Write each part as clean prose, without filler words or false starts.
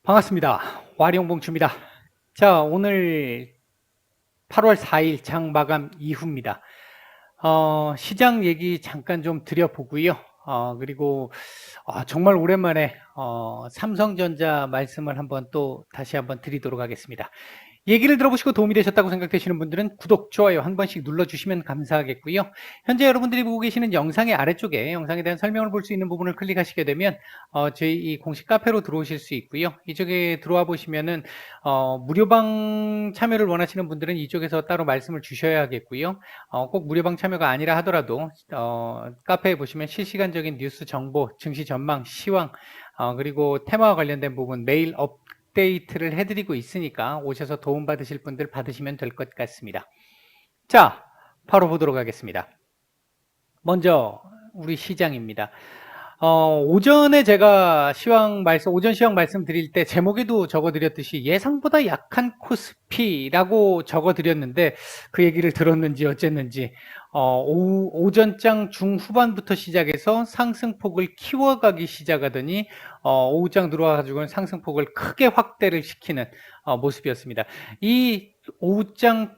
반갑습니다. 와룡봉추입니다. 자, 오늘 8월 4일 장 마감 이후입니다. 시장 얘기 잠깐 좀 드려보고요. 그리고 정말 오랜만에 삼성전자 말씀을 다시 한번 드리도록 하겠습니다. 얘기를 들어보시고 도움이 되셨다고 생각되시는 분들은 구독, 좋아요 한 번씩 눌러주시면 감사하겠고요. 현재 여러분들이 보고 계시는 영상의 아래쪽에 영상에 대한 설명을 볼 수 있는 부분을 클릭하시게 되면 저희 이 공식 카페로 들어오실 수 있고요. 이쪽에 들어와 보시면은 무료방 참여를 원하시는 분들은 이쪽에서 따로 말씀을 주셔야 하겠고요. 꼭 무료방 참여가 아니라 하더라도 카페에 보시면 실시간적인 뉴스 정보, 증시 전망, 시황 그리고 테마와 관련된 부분 매일 업데이트를 해드리고 있으니까 오셔서 도움받으실 분들 받으시면 될 것 같습니다. 자, 바로 보도록 하겠습니다. 먼저 우리 시장입니다. 오전에 제가 오전 시황 말씀드릴 때 제목에도 적어드렸듯이 예상보다 약한 코스피라고 적어드렸는데 그 얘기를 들었는지 어쨌는지 오전장 중후반부터 시작해서 상승폭을 키워가기 시작하더니 오후장 들어와가지고는 상승폭을 크게 확대를 시키는 모습이었습니다. 이 오후장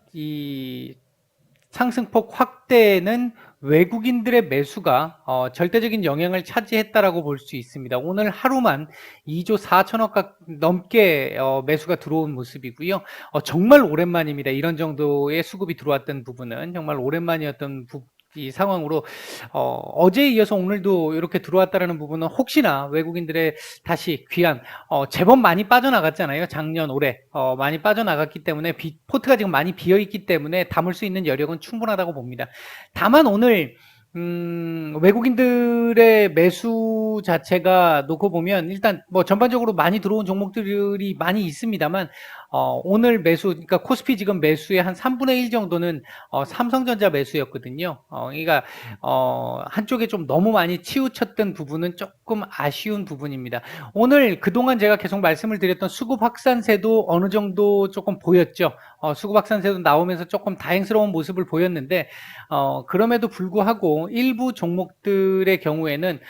상승폭 확대는 외국인들의 매수가 절대적인 영향을 차지했다라고 볼 수 있습니다. 오늘 하루만 2조 4천억 넘게 매수가 들어온 모습이고요. 정말 오랜만입니다. 이런 정도의 수급이 들어왔던 부분은 정말 오랜만이었던 이 상황으로 어제에 이어서 오늘도 이렇게 들어왔다라는 부분은 혹시나 외국인들의 다시 귀한 제법 많이 빠져나갔잖아요. 작년 올해 많이 빠져나갔기 때문에 포트가 지금 많이 비어있기 때문에 담을 수 있는 여력은 충분하다고 봅니다. 다만 오늘 외국인들의 매수 자체가 놓고 보면 일단 뭐 전반적으로 많이 들어온 종목들이 많이 있습니다만 오늘 매수, 그러니까 코스피 지금 매수의 한 3분의 1 정도는 삼성전자 매수였거든요. 그러니까 한쪽에 좀 너무 많이 치우쳤던 부분은 조금 아쉬운 부분입니다. 오늘 그동안 제가 계속 말씀을 드렸던 수급 확산세도 어느 정도 조금 보였죠. 수급 확산세도 나오면서 조금 다행스러운 모습을 보였는데 그럼에도 불구하고 일부 종목들의 경우에는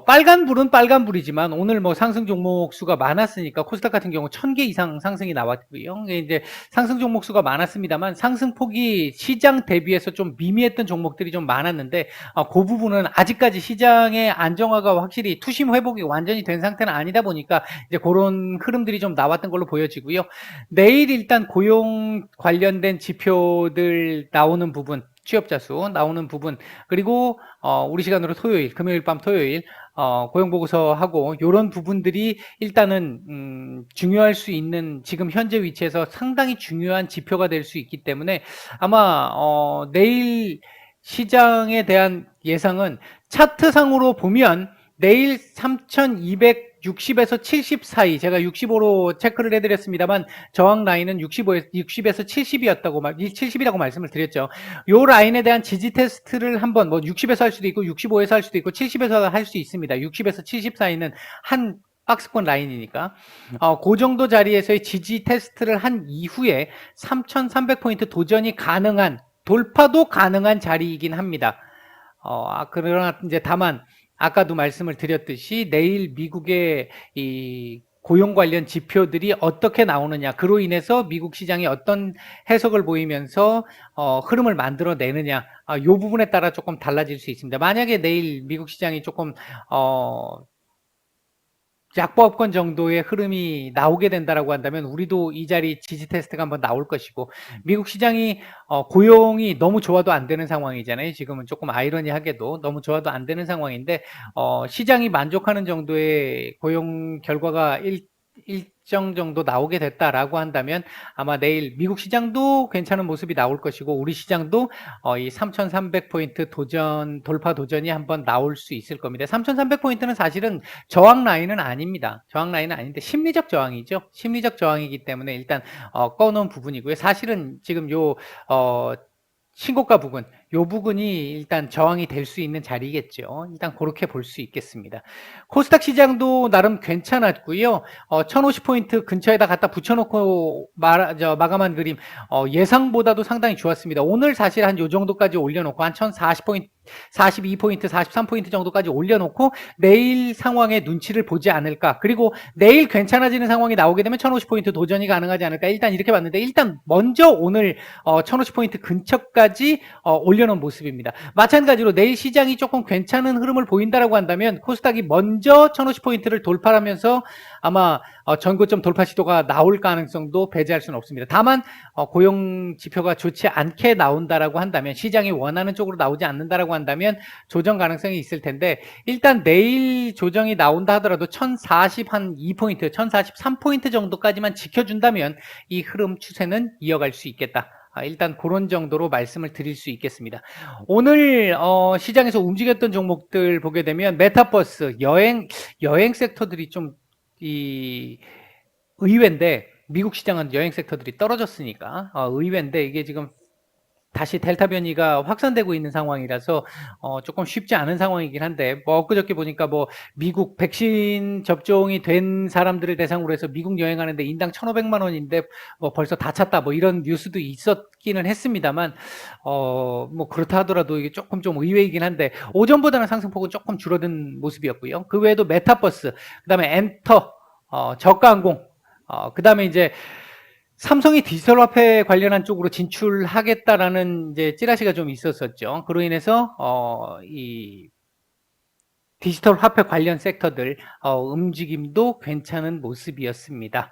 빨간불은 빨간불이지만 오늘 뭐 상승 종목 수가 많았으니까 코스닥 같은 경우 1000개 이상 상승이 나왔고요. 이제 상승 종목 수가 많았습니다만 상승폭이 시장 대비해서 좀 미미했던 종목들이 좀 많았는데 그 부분은 아직까지 시장의 안정화가 확실히 투심 회복이 완전히 된 상태는 아니다 보니까 이제 그런 흐름들이 좀 나왔던 걸로 보여지고요. 내일 일단 고용 관련된 지표들 나오는 부분, 취업자 수 나오는 부분, 그리고 우리 시간으로 토요일, 금요일 밤 토요일 고용보고서하고 이런 부분들이 일단은 중요할 수 있는 지금 현재 위치에서 상당히 중요한 지표가 될 수 있기 때문에 아마 내일 시장에 대한 예상은 차트상으로 보면 내일 3260에서 70 사이, 제가 65로 체크를 해드렸습니다만 저항 라인은 60에서 70이라고 말씀을 드렸죠. 요 라인에 대한 지지 테스트를 한번 뭐 60에서 할 수도 있고 65에서 할 수도 있고 70에서 할 수 있습니다. 60에서 70 사이는 한 박스권 라인이니까 그 정도 자리에서의 지지 테스트를 한 이후에 3300포인트 도전이 가능한, 돌파도 가능한 자리이긴 합니다. 그러나 이제 다만 아까도 말씀을 드렸듯이 내일 미국의 이 고용 관련 지표들이 어떻게 나오느냐, 그로 인해서 미국 시장이 어떤 해석을 보이면서 흐름을 만들어내느냐, 이 부분에 따라 조금 달라질 수 있습니다. 만약에 내일 미국 시장이 조금 약보합권 정도의 흐름이 나오게 된다라고 한다면 우리도 이 자리 지지 테스트가 한번 나올 것이고, 미국 시장이 고용이 너무 좋아도 안 되는 상황이잖아요. 지금은 조금 아이러니하게도 너무 좋아도 안 되는 상황인데 시장이 만족하는 정도의 고용 결과가 일정 정도 나오게 됐다라고 한다면 아마 내일 미국 시장도 괜찮은 모습이 나올 것이고 우리 시장도 이 3300포인트 돌파 도전이 한번 나올 수 있을 겁니다. 3300포인트는 사실은 저항 라인은 아닙니다. 저항 라인은 아닌데 심리적 저항이죠. 심리적 저항이기 때문에 일단 꺼놓은 부분이고요. 사실은 지금 요 신고가 부근, 요 부분이 일단 저항이 될 수 있는 자리겠죠. 일단 그렇게 볼 수 있겠습니다. 코스닥 시장도 나름 괜찮았고요. 1050포인트 근처에다 갖다 붙여놓고 마감한 그림 예상보다도 상당히 좋았습니다. 오늘 사실 한 요 정도까지 올려놓고 한 1040포인트 42포인트, 43포인트 정도까지 올려놓고 내일 상황의 눈치를 보지 않을까. 그리고 내일 괜찮아지는 상황이 나오게 되면 1050포인트 도전이 가능하지 않을까. 일단 이렇게 봤는데 일단 먼저 오늘 1050포인트 근처까지 올려놓은 모습입니다. 마찬가지로 내일 시장이 조금 괜찮은 흐름을 보인다라고 한다면 코스닥이 먼저 1050포인트를 돌파하면서 아마 전고점 돌파 시도가 나올 가능성도 배제할 수는 없습니다. 다만 고용 지표가 좋지 않게 나온다라고 한다면 시장이 원하는 쪽으로 나오지 않는다라고 한다면 조정 가능성이 있을 텐데 일단 내일 조정이 나온다 하더라도 1042포인트, 1043포인트 정도까지만 지켜준다면 이 흐름 추세는 이어갈 수 있겠다. 일단 그런 정도로 말씀을 드릴 수 있겠습니다. 오늘 시장에서 움직였던 종목들 보게 되면 메타버스, 여행 섹터들이 좀 의외인데 미국 시장은 여행 섹터들이 떨어졌으니까 의외인데 이게 지금 다시 델타 변이가 확산되고 있는 상황이라서 조금 쉽지 않은 상황이긴 한데 엊그저께 보니까 미국 백신 접종이 된 사람들을 대상으로 해서 미국 여행하는데 인당 1,500만 원인데 벌써 다 찼다 이런 뉴스도 있었기는 했습니다만 그렇다 하더라도 이게 조금 좀 의외이긴 한데 오전보다는 상승폭은 조금 줄어든 모습이었고요. 그 외에도 메타버스, 그다음에 엔터, 저가항공, 그다음에 이제 삼성이 디지털 화폐 관련한 쪽으로 진출하겠다라는 이제 찌라시가 좀 있었었죠. 그로 인해서 이 디지털 화폐 관련 섹터들 움직임도 괜찮은 모습이었습니다.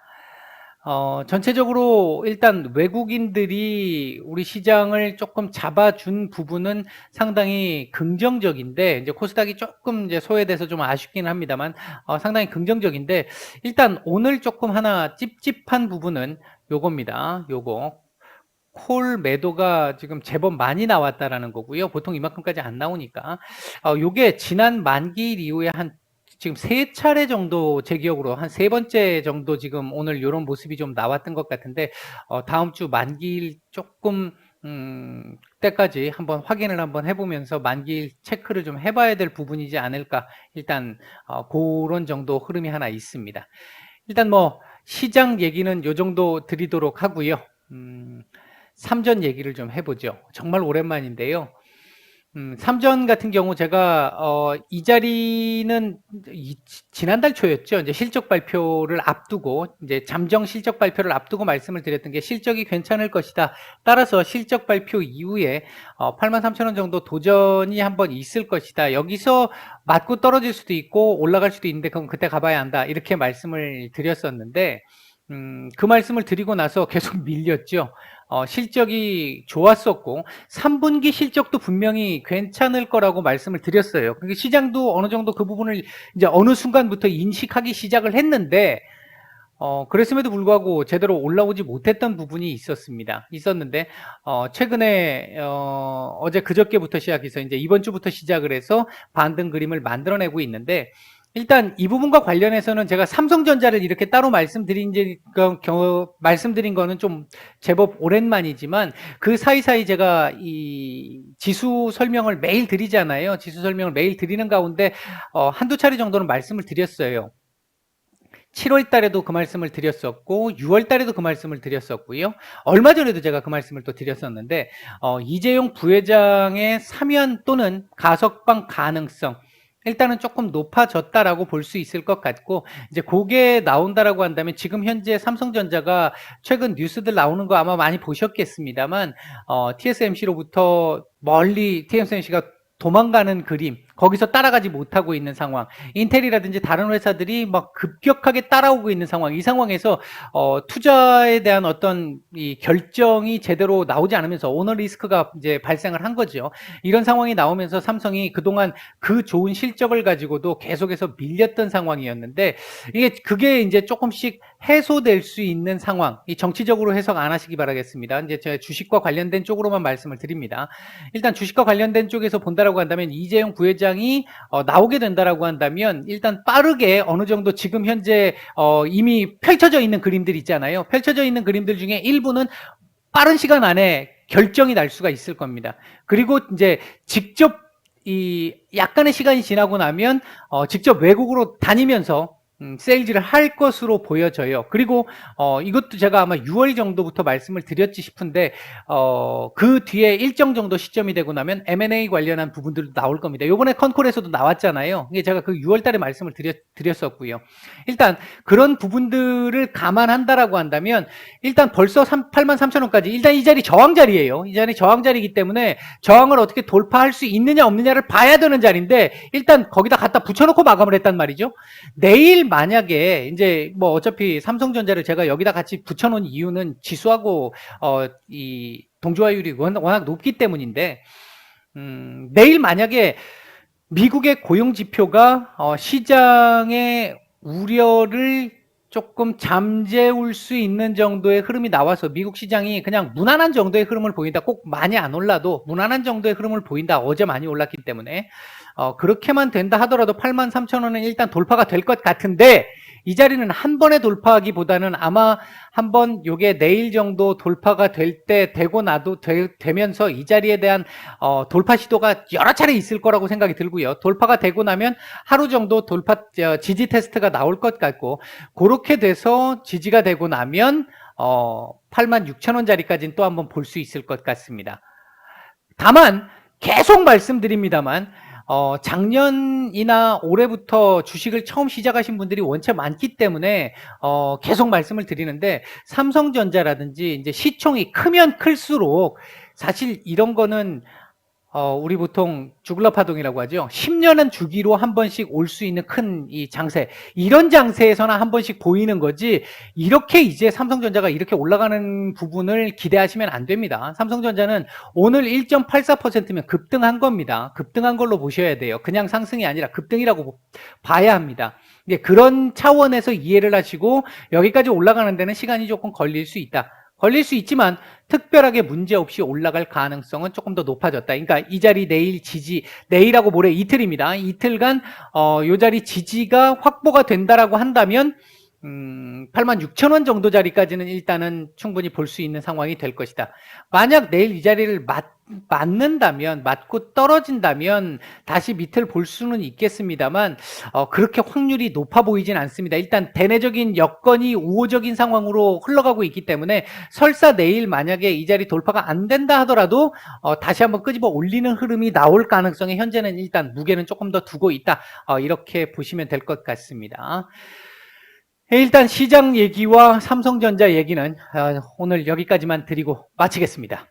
전체적으로 일단 외국인들이 우리 시장을 조금 잡아준 부분은 상당히 긍정적인데, 이제 코스닥이 조금 이제 소외돼서 좀 아쉽긴 합니다만, 상당히 긍정적인데, 일단 오늘 조금 하나 찝찝한 부분은 요겁니다. 요거. 콜 매도가 지금 제법 많이 나왔다라는 거고요. 보통 이만큼까지 안 나오니까. 요게 지난 만기일 이후에 지금 3차례 정도 제 기억으로 한 3번째 정도 지금 오늘 이런 모습이 좀 나왔던 것 같은데 다음 주 만기일 조금 때까지 한번 확인을 한번 해보면서 만기일 체크를 좀 해봐야 될 부분이지 않을까. 일단 그런 정도 흐름이 하나 있습니다. 일단 시장 얘기는 요 정도 드리도록 하고요. 삼전 얘기를 좀 해보죠. 정말 오랜만인데요. 삼전 같은 경우 제가 이 자리는 지난달 초였죠. 이제 실적 발표를 앞두고 이제 잠정 실적 발표를 앞두고 말씀을 드렸던 게 실적이 괜찮을 것이다. 따라서 실적 발표 이후에 83,000원 정도 도전이 한번 있을 것이다. 여기서 맞고 떨어질 수도 있고 올라갈 수도 있는데 그럼 그때 가봐야 한다. 이렇게 말씀을 드렸었는데 그 말씀을 드리고 나서 계속 밀렸죠. 실적이 좋았었고 3분기 실적도 분명히 괜찮을 거라고 말씀을 드렸어요. 그러니까 시장도 어느 정도 그 부분을 이제 어느 순간부터 인식하기 시작을 했는데 그랬음에도 불구하고 제대로 올라오지 못했던 부분이 있었는데 최근에 어제 그저께부터 시작해서 이제 이번 주부터 시작을 해서 반등 그림을 만들어내고 있는데 일단 이 부분과 관련해서는 제가 삼성전자를 이렇게 따로 말씀드린 거는 좀 제법 오랜만이지만 그 사이사이 제가 이 지수 설명을 매일 드리잖아요. 지수 설명을 매일 드리는 가운데 한두 차례 정도는 말씀을 드렸어요. 7월 달에도 그 말씀을 드렸었고 6월 달에도 그 말씀을 드렸었고요. 얼마 전에도 제가 그 말씀을 또 드렸었는데 이재용 부회장의 사면 또는 가석방 가능성 일단은 조금 높아졌다라고 볼 수 있을 것 같고 이제 그게 나온다라고 한다면 지금 현재 삼성전자가 최근 뉴스들 나오는 거 아마 많이 보셨겠습니다만 TSMC로부터 멀리 TSMC가 도망가는 그림, 거기서 따라가지 못하고 있는 상황, 인텔이라든지 다른 회사들이 막 급격하게 따라오고 있는 상황, 이 상황에서 투자에 대한 어떤 이 결정이 제대로 나오지 않으면서 오너 리스크가 이제 발생을 한 거죠. 이런 상황이 나오면서 삼성이 그동안 그 좋은 실적을 가지고도 계속해서 밀렸던 상황이었는데 그게 이제 조금씩 해소될 수 있는 상황, 이 정치적으로 해석 안 하시기 바라겠습니다. 이제 제가 주식과 관련된 쪽으로만 말씀을 드립니다. 일단 주식과 관련된 쪽에서 본다라고 한다면 이재용 부회장이 나오게 된다라고 한다면 일단 빠르게 어느 정도 지금 현재 이미 펼쳐져 있는 그림들 있잖아요. 펼쳐져 있는 그림들 중에 일부는 빠른 시간 안에 결정이 날 수가 있을 겁니다. 그리고 이제 직접 이 약간의 시간이 지나고 나면 직접 외국으로 다니면서 세일즈를 할 것으로 보여져요. 그리고 이것도 제가 아마 6월 정도부터 말씀을 드렸지 싶은데 그 뒤에 일정 정도 시점이 되고 나면 M&A 관련한 부분들도 나올 겁니다. 요번에 컨콜에서도 나왔잖아요. 이게 제가 그 6월 달에 말씀을 드렸었고요. 일단 그런 부분들을 감안한다라고 한다면 일단 벌써 83,000원까지 일단 이 자리 저항 자리예요. 이 자리 저항 자리이기 때문에 저항을 어떻게 돌파할 수 있느냐 없느냐를 봐야 되는 자리인데 일단 거기다 갖다 붙여놓고 마감을 했단 말이죠. 내일 만약에 이제 뭐 어차피 삼성전자를 제가 여기다 같이 붙여놓은 이유는 지수하고 이 동조화율이 워낙 높기 때문인데 내일 만약에 미국의 고용 지표가 시장의 우려를 조금 잠재울 수 있는 정도의 흐름이 나와서 미국 시장이 그냥 무난한 정도의 흐름을 보인다. 꼭 많이 안 올라도 무난한 정도의 흐름을 보인다. 어제 많이 올랐기 때문에 그렇게만 된다 하더라도 83,000원은 일단 돌파가 될 것 같은데 이 자리는 한 번에 돌파하기보다는 아마 한번 요게 내일 정도 돌파가 될 때 되고 나도 되면서 이 자리에 대한 돌파 시도가 여러 차례 있을 거라고 생각이 들고요. 돌파가 되고 나면 하루 정도 돌파 지지 테스트가 나올 것 같고 그렇게 돼서 지지가 되고 나면 86,000원짜리까지는 또 한번 볼 수 있을 것 같습니다. 다만 계속 말씀드립니다만 작년이나 올해부터 주식을 처음 시작하신 분들이 원체 많기 때문에 계속 말씀을 드리는데 삼성전자라든지 이제 시총이 크면 클수록 사실 이런 거는 우리 보통 주글라 파동이라고 하죠. 10년은 주기로 한 번씩 올 수 있는 큰 이 장세. 이런 장세에서나 한 번씩 보이는 거지, 이렇게 이제 삼성전자가 이렇게 올라가는 부분을 기대하시면 안 됩니다. 삼성전자는 오늘 1.84%면 급등한 겁니다. 급등한 걸로 보셔야 돼요. 그냥 상승이 아니라 급등이라고 봐야 합니다. 그런 차원에서 이해를 하시고 여기까지 올라가는 데는 시간이 조금 걸릴 수 있다. 걸릴 수 있지만 특별하게 문제없이 올라갈 가능성은 조금 더 높아졌다. 그러니까 이 자리 내일 지지, 내일하고 모레 이틀입니다. 이틀간 이 자리 지지가 확보가 된다라고 한다면 86,000원 정도 자리까지는 일단은 충분히 볼 수 있는 상황이 될 것이다. 만약 내일 이 자리를 맞는다면, 맞고 떨어진다면 다시 밑을 볼 수는 있겠습니다만 그렇게 확률이 높아 보이진 않습니다. 일단 대내적인 여건이 우호적인 상황으로 흘러가고 있기 때문에 설사 내일 만약에 이 자리 돌파가 안 된다 하더라도 다시 한번 끄집어 올리는 흐름이 나올 가능성이 현재는 일단 무게는 조금 더 두고 있다. 이렇게 보시면 될 것 같습니다. 일단 시장 얘기와 삼성전자 얘기는 오늘 여기까지만 드리고 마치겠습니다.